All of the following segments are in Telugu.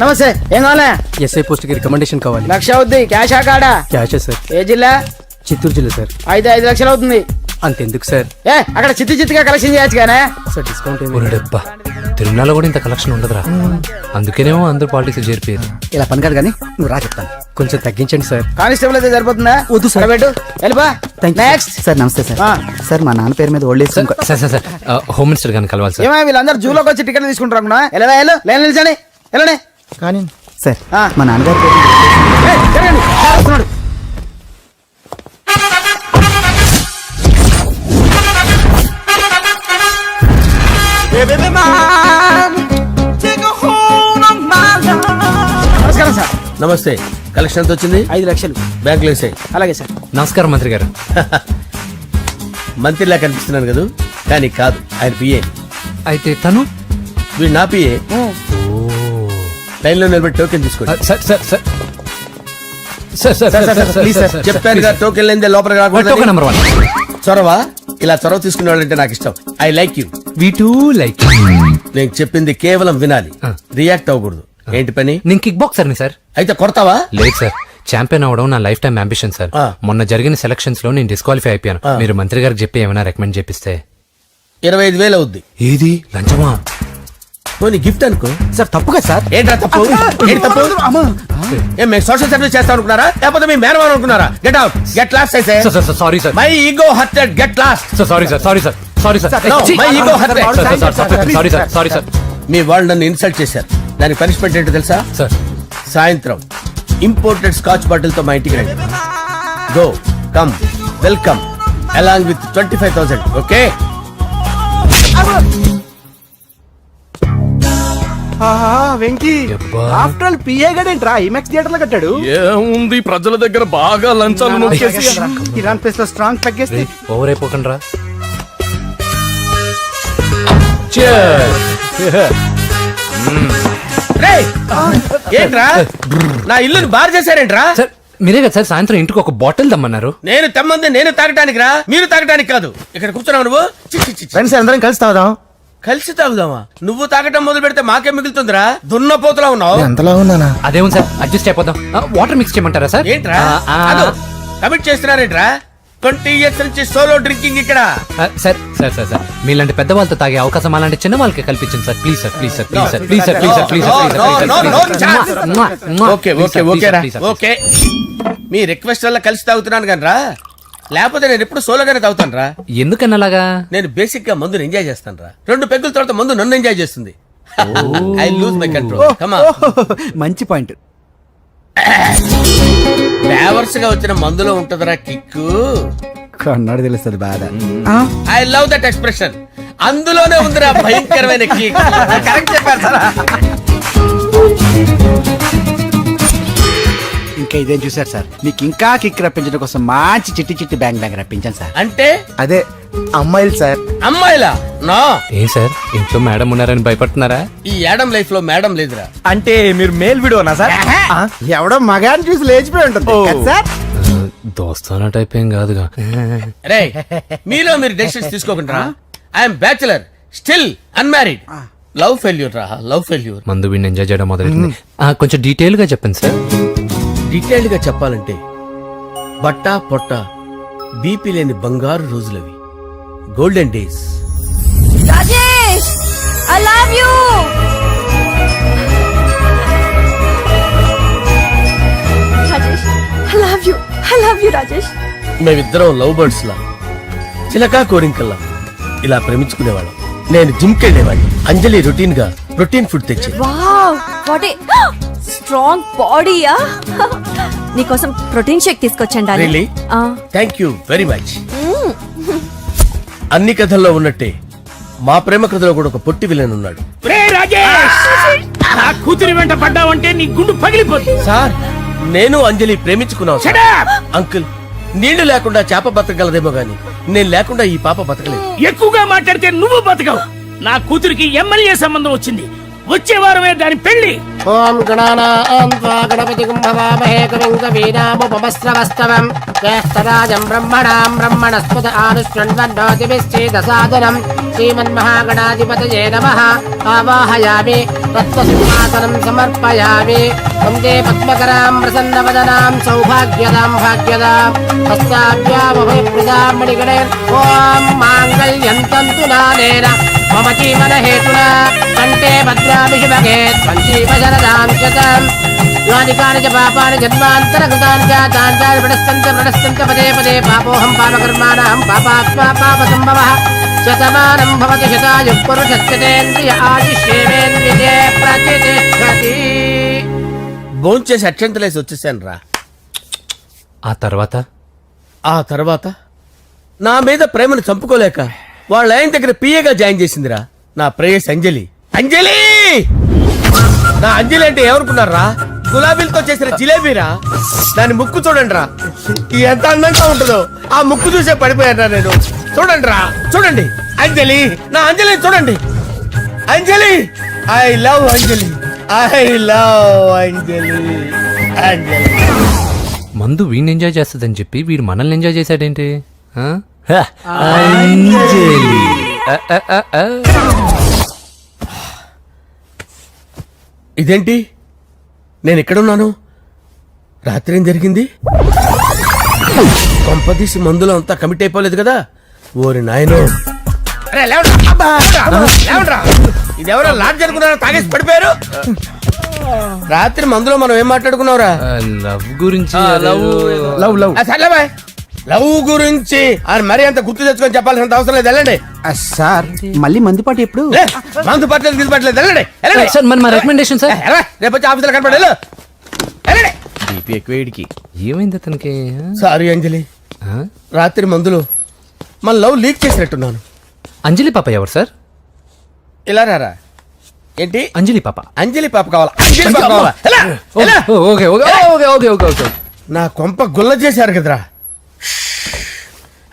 నమస్తే. ఏం కావాలా? ఎస్ఐ పోస్ట్ కి రికమెండేషన్ కావాలి. 1,00,000 అవుద్ది. క్యాషా కాడా? క్యాషే సార్. ఏ జిల్లా? చిత్తూరు జిల్లా సార్. అయితే 5 లక్షలు అవుతుంది. అంతెందుకు సార్? అక్కడ చిత్తుగా కలెక్షన్ చేయొచ్చు కానీ సార్ డిస్కౌంట్ డబ్బా తిరుమలలో కూడా ఇంత కలెక్షన్ ఉండదురా. అందుకేనేమో అందరూ పాలిటిక్స్ చేరిపోయారు. ఇలా పని కాదు కానీ నువ్వు రా చెప్తాను. కొంచెం తగ్గించండి సార్. కానిస్టేబుల్ అయితే సరిపోతుందా? వద్దు సార్. పెట్టు వెళ్ళిపా. నెక్స్ట్ సార్ నమస్తే సార్. సార్ మా నాన్న పేరు మీద old age sir sir sir home minister గారిని కలవాలి సార్. ఏమో వీళ్ళందరూ జూలోకి వచ్చి టికెట్ తీసుకుంటారు అనుకున్నా. లైన్ నిలిచండి. వెళ్ళండి కానీ సార్ మా నాన్నగారు పేరు వస్తున్నాడు. నమస్కారం సార్. నమస్తే. కలెక్షన్ ఎంత వచ్చింది? 5 లక్షలు. బ్యాంకులో వేసాయి. అలాగే సార్. నమస్కారం మంత్రి గారు. మంత్రిలా కనిపిస్తున్నాను కదా, కానీ కాదు, ఆయన పిఏ. అయితే తను వీడు నా పిఏ. లైన్ లో నిలబెట్టి టోకెన్ తీసుకోండి. సార్ సార్ సార్ చెప్పాను కదా, టోకెన్ లేదే లోపల టోకెన్ నెంబర్ 1. చొరవ. ఇలా చొరవ తీసుకునే వాళ్ళంటే నాకు ఇష్టం. I like you. We two like. నేను చెప్పింది కేవలం వినాలి, రియాక్ట్ అవ్వకూడదు. ఏంటి పని? నేను కిక్ బాక్సర్ ని సార్. అయితే కొడతావా? లేదు సార్, ఛాంపియన్ అవడం నా లైఫ్ టైం అంబిషన్ సార్. మొన్న జరిగిన సెలక్షన్స్ లో నేను డిస్క్వాలిఫై అయిపోయాను. మీరు మంత్రి గారికి చెప్పి ఏమైనా రికమెండ్ చేపిస్తే. 25,000 అవుద్ది. ఏది లంచమా? పోనీ గిఫ్ట్ అనుకో. సార్ తప్పుగా సార్. ఏంట్రా తప్పు? ఏంటి తప్పు? ఏం మేము సోషల్ సర్వీస్ చేస్తాం అనుకున్నారా, లేకపోతే మీ మేనమాన్ అనుకున్నారా? Get out, get lost. అయితే sorry sir, my ego hurted, get lost. Sorry sir, sorry sir, sorry sir, my ego hurted. Sorry sir, sorry sir. మీ వాళ్ళు నన్ను ఇన్సల్ట్ చేశారు. దానికి పనిష్మెంట్ ఏంటో తెలుసా? సార్ సాయంత్రం ఇంపోర్టెడ్ స్కాచ్ బాటిల్ తో మా ఇంటికి రండి. Go come welcome along with 25,000. Okay? Venky after all PA గడేంట్రా ఇమెక్స్ థియేటర్ లో కట్టాడు. ఏముంది, ప్రజల దగ్గర బాగా లంచాలు నొక్కేసి ఇరాన్ ప్లేస్ లో స్ట్రాంగ్ తగ్గేస్తే ఓవర్ అయిపోకండి రా. ఏంట్రా నా ఇల్లుని బార్ చేశారేంట్రా? సార్ మీరే కదా సార్ సాయంత్రం ఇంటికి ఒక బాటిల్ దమ్మన్నారు. నేను తెమ్మంది నేను తాగటానికి రా, మీరు తాగటానికి కాదు. ఇక్కడ కూర్చున్నావు నువ్వు. ఫ్రెండ్స్ అందరం కలిసి తాగుదాం. కలిసి తాగుదామా? నువ్వు తాగటం మొదలు పెడితే మాకే మిగులుతుందిరా. దున్నపోతులా ఉన్నావు. ఎంతలా ఉన్నానా? అదేమో సార్ అడ్జస్ట్ అయిపోదాం. వాటర్ మిక్స్ చేయమంటారా సార్? ఏంట్రా కమిట్ చేస్తున్నారేంట్రా? 20 years నుంచి సోలో డ్రింకింగ్ ఇక్కడ. సార్ సార్ సార్ సార్ మీలాంటి పెద్ద వాళ్ళతో తాగే అవకాశం అలాంటి చిన్న వాళ్ళకి కల్పించండి sir. Please sir, please sir, please sir, please sir, please sir, please sir. Okay okay okay రా, ఓకే. మీ రిక్వెస్ట్ వల్ల కలిసి తాగుతున్నాను కానీ రా, లేకపోతే నేను ఎప్పుడు సోలోగానే తాగుతాను రా. ఎందుకన్నా అలాగా? నేను బేసిక్ గా మందుని ఎంజాయ్ చేస్తాను రా. 2 పెగ్గుల తర్వాత మందు నన్ను ఎంజాయ్ చేస్తుంది. I lose my control. Come on. మంచి పాయింట్. ఫ్లేవర్స్ గా వచ్చిన మందులో ఉంటదరా కిక్కు. కన్నాడు తెలుస్తుంది బాధ. I love that expression. అందులోనే ఉందిరా భయంకరమైన కిక్. కరెక్ట్ చెప్పారు సార్. ఇంకా ఇదేం చూసారు సార్, మీకు ఇంకా కిక్ రప్పించడం కోసం మంచి చిట్టి చిట్టి బ్యాంగ్ రప్పించాను సార్. అంటే అదే అమ్మాయిలు సార్. అమ్మాయిలా? నా ఏం సార్ ఇంట్లో మేడం ఉన్నారని భయపడుతున్నారా? ఈ యాడమ్ లైఫ్ లో మేడం లేదురా. అంటే మీరు మేల్ వీడియోనా సార్? ఎవడో మగాన్ని చూసి లేచిపోయి ఉంటుంది సార్. దోస్తానా టైప్ ఏం కాదుగా. రే మీలో మీరు డెసిషన్స్ తీసుకోకుండా. I'm bachelor, still unmarried. Love failure రా, లవ్ ఫెయిల్యూర్. మందు వీడిని ఎంజాయ్ చేయడం మొదలైంది. కొంచెం డీటెయిల్ గా చెప్పండి సార్. డీటెయిల్డ్ గా చెప్పాలంటే బట్టా పొట్ట బీపీ లేని బంగారు రోజులవి, golden days. Rajesh, I love you. Rajesh, I love you. I love you, Rajesh. మేమిద్దరం లవ్ బర్డ్స్ లా, చిలకా కోరింకల్లా ఇలా ప్రేమించుకునేవాళ్ళం. నేను జిమ్ కెళ్ళేవాడిని. అంజలి రొటీన్ గా ప్రోటీన్ ఫుడ్ తెచ్చి. వావ్, వాట్ ఏ స్ట్రాంగ్ బాడీయా. నీకోసం ప్రోటీన్ షేక్ తీసుకొచ్చండి. Really? Thank you very much. అన్ని కథల్లో ఉన్నట్టే మా ప్రేమ కథలో కూడా ఒక పొట్టి విలన్ ఉన్నాడు. కూతురి వెంట పడ్డావంటే నీ గుండు పగిలిపోతుంది. సార్ నేను అంజలి ప్రేమించుకున్నాను. అంకుల్, నీళ్లు లేకుండా చేప బతకగలదేమో గాని నేను లేకుండా ఈ పాప బతకలేదు. ఎక్కువగా మాట్లాడితే నువ్వు బతకవు. నా కూతురికి ఎమ్మెల్యే సంబంధం వచ్చింది. వచ్చే వారమే దాని పెళ్లి. ఓం గణానాం త్వా గణపతిం భవామహే కవిం కవీనాముపమస్రవస్తవం జ్యేష్ఠరాజం బ్రహ్మణాం బ్రహ్మణస్పద ఆనుష్ణ్వన్నోతిభిశ్చేదసాదనం శ్రీమన్మహాగణాధిపతయే నమః ఆవాహయామి తత్వసింహాసనం సమర్పయామి వందే పద్మకరాం ప్రసన్నవదనాం సౌభాగ్యదాం భాగ్యదాం హస్తాభ్యామభయప్రదాం మణిగణే ఓం మాంగళ్యం తంతు నానేన మమ జీవన హేతునా కంటే భద్రామి శుభగే సంజీవశరదాం శతం యాని కాని చ పాపాని జన్మాంతరకృతాని చ తాని ప్రణశ్యంత పదే పదే పాపోహం పాపకర్మాణం పాపాత్మా పాపసంభవః శతమానం భవతి శతాయుః పురుషస్యతేంద్రియ ఆయుష్యేవేంద్రియే ప్రతిష్టతి. భోంచేసి అక్షంతలేసి వచ్చేసాను రా. ఆ తర్వాత నా మీద ప్రేమను చంపుకోలేక వాళ్ళ ఆయన దగ్గర పిఏగా జాయిన్ చేసిందిరా నా ప్రేయస్ అంజలి. అంజలి నా అంజలి అంటే ఎవరుకున్నారా? గులాబీలతో చేసిన జిలేబీరా. దాని ముక్కు చూడండి రా, ఎంత అందంగా ఉంటుందో. ఆ ముక్కు చూసే పడిపోయారా నేను. చూడండి రా, చూడండి అంజలి, నా అంజలిని చూడండి. Anjali, I love Anjali, I love Anjali. Anjali మందు వీడిని ఎంజాయ్ చేస్తుందని చెప్పి వీడు మనల్ని ఎంజాయ్ చేశాడేంటి? ఆ? ఇదేంటి నేను ఎక్కడున్నాను? రాత్రి ఏం జరిగింది? కొంపదీసి మందులో అంతా కమిట్ అయిపోలేదు కదా? ఓరి నాయనో, ఇదెవరో లాడ్జ్ అనుకున్నారా? తాగేసి పడిపోయారు. రాత్రి మందులో మనం ఏం మాట్లాడుకున్నావురా? లవ్ గురించి సర్లే బాయ్, లవ్ గురించి అని మరీ అంత గుర్తు తెచ్చుకొని చెప్పాల్సినంత అవసరం లేదు. వెళ్ళండి. సార్ మళ్ళీ మందుపాటి ఎప్పుడు? లే, మందు పట్టలేదు గిది పట్టలేదు. వెళ్ళండి, వెళ్ళండి. సార్ మన రికమెండేషన్ సార్. రేపు వచ్చి ఆఫీసులో కనపడి వెళ్ళు. వెళ్ళండి. బీపీ ఎక్కువ వీడికి. ఏమైంది అతనికి? సారీ అంజలి, ఆ? రాత్రి మందులో మన లవ్ లీక్ చేసినట్టున్నాను. అంజలి పాప ఎవరు సార్? ఇలా రారా. ఏంటి? అంజలి పాప. అంజలి పాప కావాలా? అంజలి పాప కావాలా? ఎలా? ఎలా? Okay okay okay okay okay okay. నా కొంప గుల్ల చేశారు కదరా.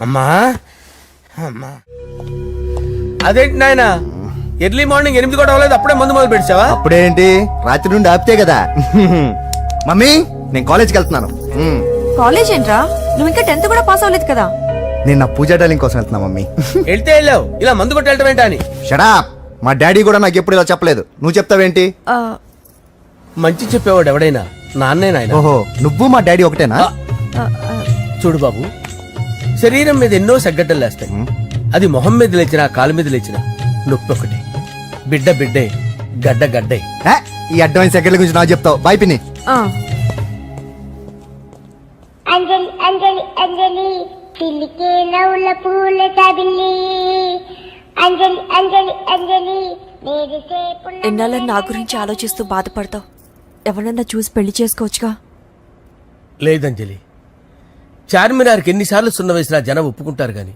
అమ్మా అమ్మా, అదేంటి నాయన ఎర్లీ మార్నింగ్ 8 కూడా అవ్వలేదు, అప్పుడే మందు మొదలు పెడిచావా? అప్పుడేంటి, రాత్రి నుండి ఆపితే కదా. మమ్మీ, నేను కాలేజ్కి వెళ్తున్నాను. కాలేజ్ ఏంట్రా, నువ్వు ఇంకా 10th కూడా పాస్ అవ్వలేదు కదా. నేను నా పూజా డాలింగ్ కోసం వెళ్తున్నా మమ్మీ. వెళ్తే వెళ్ళావు, ఇలా మందు కొట్టి వెళ్ళటం ఏంటా అని. షడా, మా డాడీ కూడా నాకు ఎప్పుడు ఇలా చెప్పలేదు. నువ్వు చెప్తావేంటి? ఆ, మంచి చెప్పేవాడు ఎవడైనా నాన్నే నాయన. ఓహో, నువ్వు మా డాడీ ఒకటేనా? ఆ, ఆ, చూడు బాబు, శరీరం మీద ఎన్నో సగ్గడ్డలు లేస్తాయి. అది మొహం మీద లేచినా కాలు మీద లేచినా నొప్పి ఒకటి. బిడ్డ బిడ్డే, గడ్డ గడ్డే. ఏ, ఈ అడ్వాన్స్ సెకండ్ల గురించి నాకు చెప్తావు. బాయ్ పిన్ని. ఆ. అంజలి అంజలి అంజలి పిల్లికే నవ్వుల పూల చబిల్లి అంజలి అంజలి అంజలి నేరిసే పుల్ల. ఎన్నాళ్ళని నా గురించి ఆలోచిస్తూ బాధపడతావు. ఎవరన్నా చూసి పెళ్లి చేసుకోవచ్చుగా. లేదంజలి, చార్మినార్కి ఎన్నిసార్లు సున్న వేసినా జనం ఒప్పుకుంటారు గాని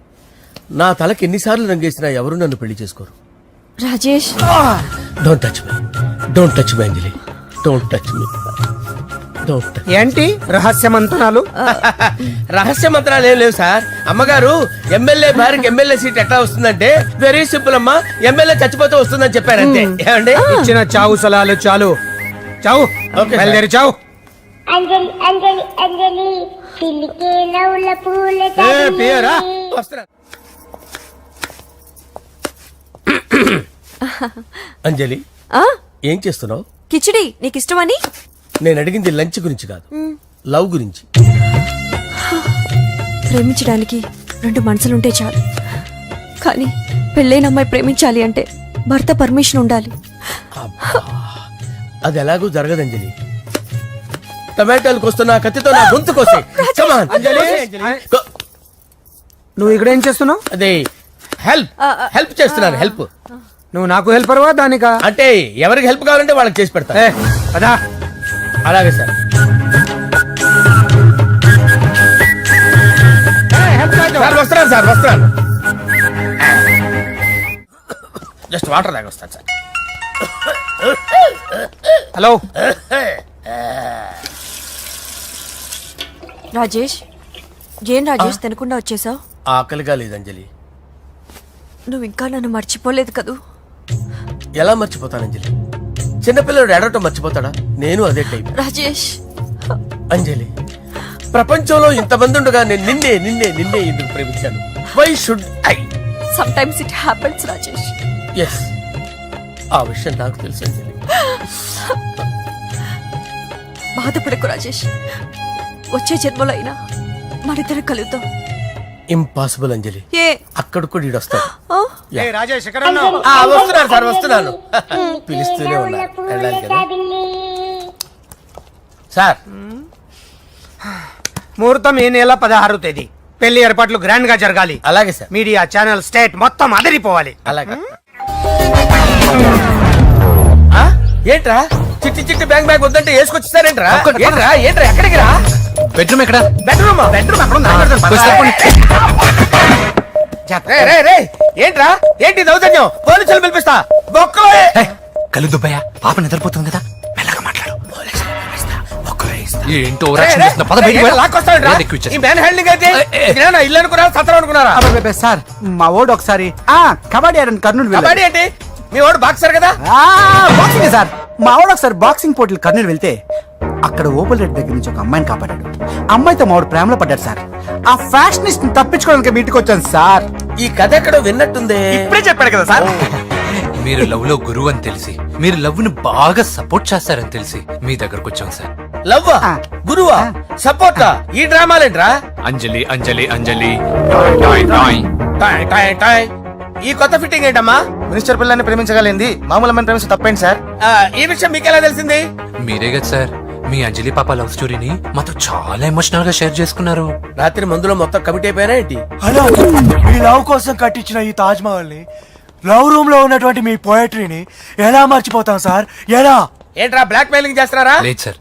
నా తలకి ఎన్నిసార్లు రంగేసినా ఎవరు నన్ను పెళ్లి చేసుకోరు. Rajesh, don't touch me, don't touch me Anjali, don't touch me, don't touch. ఏంటి రహస్య మంతనాలు? రహస్య మంత్రాలు ఏం లేవు సార్. అమ్మగారు ఎమ్మెల్యే భార్యకి ఎమ్మెల్యే సీట్ ఎట్లా వస్తుందంటే వెరీ సింపుల్ అమ్మా, ఎమ్మెల్యే చచ్చిపోతే వస్తుందని చెప్పారు అంతే. ఏమండి? ఇచ్చిన చావు సలాలు చాలు. చావు, ఓకే, బయలుదేరి చావు. అంజలి అంజలి అంజలి పిల్లికే నవ్వుల పూల పియరా? చబిల్లి. వస్తున్నా. అంజలి, ఆ, ఏం చేస్తున్నావు? కిచిడి నీకు ఇష్టమని. నేను అడిగింది లంచ్ గురించి కాదు, లవ్ గురించి. ప్రేమించడానికి 2 మనసులుంటే చాలు, కానీ పెళ్ళైన అమ్మాయి ప్రేమించాలి అంటే భర్త పర్మిషన్ ఉండాలి. అది ఎలాగూ జరగదు అంజలి. టమాటాలకు వస్తున్న కత్తితో నా గొంతు కోసే. Come on, అంజలి. నువ్వు ఇక్కడ ఏం చేస్తున్నావు? అదే హెల్ప్ చేస్తున్నాను. హెల్ప్ నువ్వు నాకు హెల్పర్వా దానికా? అంటే ఎవరికి హెల్ప్ కావాలంటే వాళ్ళకి చేసి పెడతా. పదా. అలాగే సార్. సార్ వస్తున్నాను, సార్ వస్తున్నాను. జస్ట్ వాటర్ తాగి వస్తాను సార్. హలో. రాజేష్, ఏం రాజేష్ తినకుండా వచ్చేసావు? ఆకలిగా లేదు అంజలి. నువ్వు ఇంకా నన్ను మర్చిపోలేదు కదూ. ఎలా మర్చిపోతాను అంజలి? చిన్నపిల్లడు ఏడవటం మర్చిపోతాడా? నేను అదే టైప్. రాజేష్ అంజలి, ప్రపంచంలో ఇంతమంది ఉండగా నేను నిన్నే నిన్నే నిన్నే ఎందుకు ప్రేమించాను? Why should I? Sometimes it happens Rajesh. Yes, ఆ విషయం నాకు తెలుసు అంజలి. బాధపడకు రాజేష్, వచ్చే జన్మలో అయినా మనిద్దరం కలుద్దాం. ఇంపాసిబుల్ అంజలి, ఏ అక్కడ కూడా ఈడొస్తాడు. ఆ? రాజేష్ ఎక్కడ వస్తున్నాను సార్, వస్తున్నాను. పిలుస్తూనే ఉన్నా, వెళ్ళాలి కదా సార్. ముహూర్తం ఈ నెల 16వ తేదీ. పెళ్లి ఏర్పాట్లు గ్రాండ్ గా జరగాలి. అలాగే సార్, మీడియా ఛానల్ స్టేట్ మొత్తం అదిరిపోవాలి. అలాగే. ఆ? ఏంట్రా చిట్టి చిట్టి బ్యాంక్ బ్యాగ్ వద్దంటే వేసుకొచ్చేసారేంట్రా? ఏంట్రా ఏంట్రా ఎక్కడికి రా? బెడ్రూమ్ ఎక్కడ? బెడ్రూమ్ బెడ్రూమ్ అక్కడ ఉంది, అక్కడ ఉంది. రేయ్, రేయ్, రేయ్, ఏంట్రా ఏంటి దౌర్జన్యం? పోలీసులు పిలిపిస్తా. బొక్కలో కళ్ళు దుబ్బయ్యా, పాప నిద్రపోతుంది కదా, మెల్లగా మాట్లాడు. ఏంటో లాక్కొస్తాడు. ఈ మ్యాన్ హ్యాండింగ్ అయితే ఇదేనా ఇల్లు అనుకున్నారా, సత్రం అనుకున్నారా? అబ్బబ్బబ్బే, సార్ మా ఓడు ఒకసారి కబడ్డీ ఆడని కర్నూలు వెళ్ళాడు. కబడ్డీ ఏంటి? మీ వాడు బాక్సర్ కదా? Boxing sir. మా వాడు ఒకసారి బాక్సింగ్ పోటీలు కర్నూలు వెళ్తే అక్కడ ఓపెల్ రెడ్డి దగ్గర నుంచి ఒక అమ్మాయిని కాపాడాడు. అమ్మాయితో మా వాడు ప్రేమలో పడ్డాడు సార్. ఆ ఫ్యాషనిస్ట్ తప్పించుకోవడానికి మీ ఇంటికి వచ్చాను సార్. ఈ కథ ఎక్కడో విన్నట్టుంది. ఇప్పుడే చెప్పాడు కదా సార్. మీరు లవ్ లో గురువు అని తెలిసి, మీరు లవ్ ని బాగా సపోర్ట్ చేస్తారని తెలిసి మీ దగ్గరకు వచ్చాం సార్. లవ్వా, గురువా, సపోర్టా? ఈ డ్రామాలేంట్రా? అంజలి అంజలి అంజలి. టాయ్ టాయ్ టాయ్. ఈ కొత్త ఫిట్టింగ్ ఏంటమ్మా? మినిస్టర్ పిల్లల్ని ప్రేమించగలిగింది మామూలు అమ్మని ప్రేమించి తప్పేంటి సార్? ఈ విషయం మీకెలా తెలిసింది? మీరే కదా సార్ మీ అంజలి పాప లవ్ స్టోరీని మాతో చాలా ఎమోషనల్ గా షేర్ చేసుకున్నారు. రాత్రి మందులో మొత్తం కమిట్ అయిపోయినా ఏంటి? హలో, మీ లవ్ కోసం కట్టించిన ఈ తాజ్ మహల్ ని, లవ్ రూమ్ లో ఉన్నటువంటి మీ పోయట్రీని ఎలా మర్చిపోతాం సార్? ఎలా? ఏంట్రా బ్లాక్ మెయిలింగ్ చేస్తున్నారా? లేదు సార్,